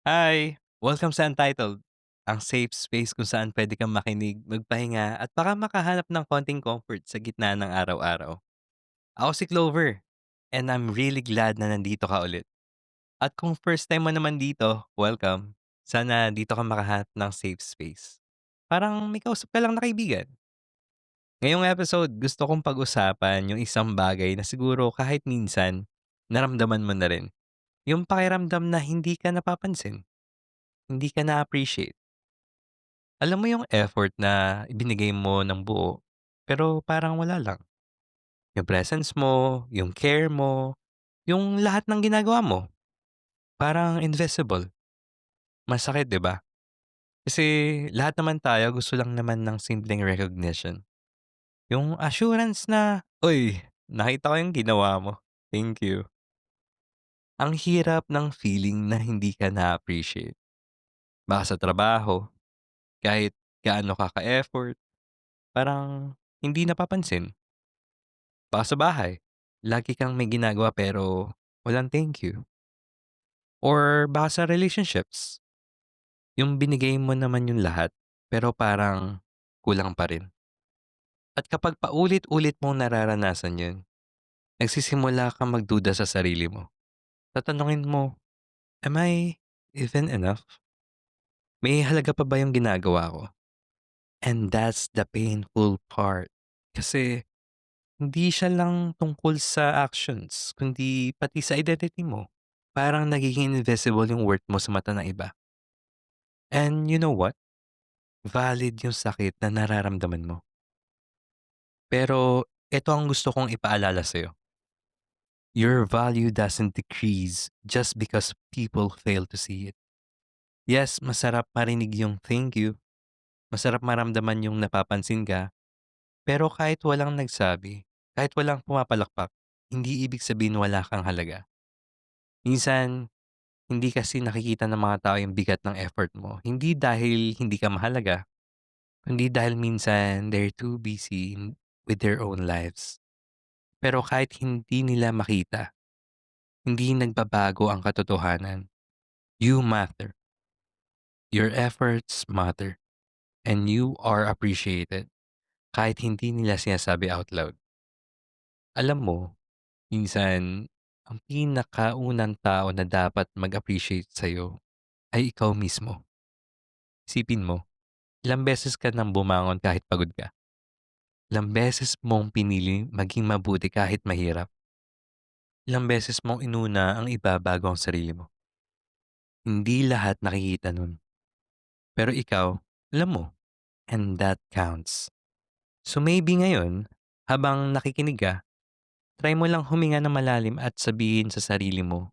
Hi! Welcome sa Untitled, ang safe space kung saan pwede kang makinig, magpahinga at baka makahanap ng konting comfort sa gitna ng araw-araw. Ako si Clover, and I'm really glad na nandito ka ulit. At kung first time mo naman dito, welcome. Sana dito ka makahanap ng safe space. Parang may kausap ka lang na kaibigan. Ngayong episode, gusto kong pag-usapan yung isang bagay na siguro kahit minsan, naramdaman mo na rin. Yung pakiramdam na hindi ka napapansin, hindi ka na-appreciate. Alam mo yung effort na ibinigay mo ng buo, pero parang wala lang. Yung presence mo, yung care mo, yung lahat ng ginagawa mo, parang invisible. Masakit, 'di ba? Kasi lahat naman tayo gusto lang naman ng simpleng recognition. Yung assurance na, "Uy, nakita ko yung ginawa mo. Thank you." Ang hirap ng feeling na hindi ka na-appreciate. Baka sa trabaho, kahit gaano ka ka-effort, parang hindi napapansin. Baka sa bahay, lagi kang may ginagawa pero walang thank you. Or baka sa relationships, yung binigay mo naman yung lahat pero parang kulang pa rin. At kapag paulit-ulit mong nararanasan yun, nagsisimula kang magduda sa sarili mo. Tatanungin mo, am I even enough? May halaga pa ba yung ginagawa ko? And that's the painful part. Kasi hindi siya lang tungkol sa actions, kundi pati sa identity mo. Parang nagiging invisible yung worth mo sa mata ng iba. And you know what? Valid yung sakit na nararamdaman mo. Pero ito ang gusto kong ipaalala sa'yo. Your value doesn't decrease just because people fail to see it. Yes, masarap marinig yung thank you. Masarap maramdaman yung napapansin ka. Pero kahit walang nagsabi, kahit walang pumapalakpak, hindi ibig sabihin wala kang halaga. Minsan, hindi kasi nakikita ng mga tao yung bigat ng effort mo. Hindi dahil hindi ka mahalaga, kundi dahil minsan they're too busy with their own lives. Pero kahit hindi nila makita, hindi nagbabago ang katotohanan. You matter. Your efforts matter. And you are appreciated kahit hindi nila sinasabi out loud. Alam mo, minsan, ang pinakaunang tao na dapat mag-appreciate sa'yo ay ikaw mismo. Isipin mo, ilang beses ka nang bumangon kahit pagod ka. Ilang beses mong pinili maging mabuti kahit mahirap. Ilang beses mong inuna ang iba bago ang sarili mo. Hindi lahat nakikita nun. Pero ikaw, alam mo, and that counts. So maybe ngayon, habang nakikinig ka, try mo lang huminga ng malalim at sabihin sa sarili mo,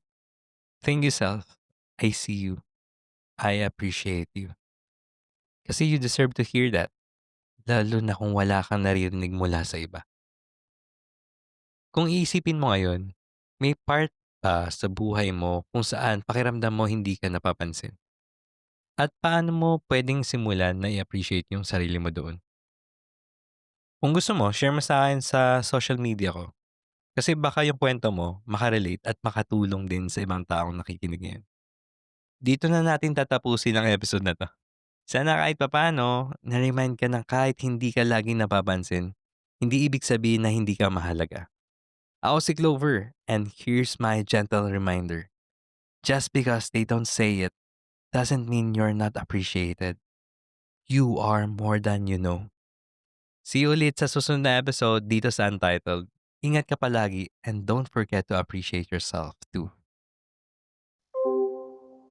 thank you self, I see you, I appreciate you. Kasi you deserve to hear that, lalo na kung wala kang naririnig mula sa iba. Kung iisipin mo ngayon, may part ba sa buhay mo kung saan pakiramdam mo hindi ka napapansin? At paano mo pwedeng simulan na i-appreciate yung sarili mo doon? Kung gusto mo, share mo sa akin sa social media ko. Kasi baka yung kwento mo makarelate at makatulong din sa ibang taong nakikinig ngayon. Dito na natin tatapusin ang episode na 'to. Sana kahit papaano, na-remind ka ng kahit hindi ka laging napapansin, hindi ibig sabihin na hindi ka mahalaga. Ako si Clover, and here's my gentle reminder. Just because they don't say it doesn't mean you're not appreciated. You are more than you know. See you ulit sa susunod na episode dito sa Untitled. Ingat ka palagi and don't forget to appreciate yourself too.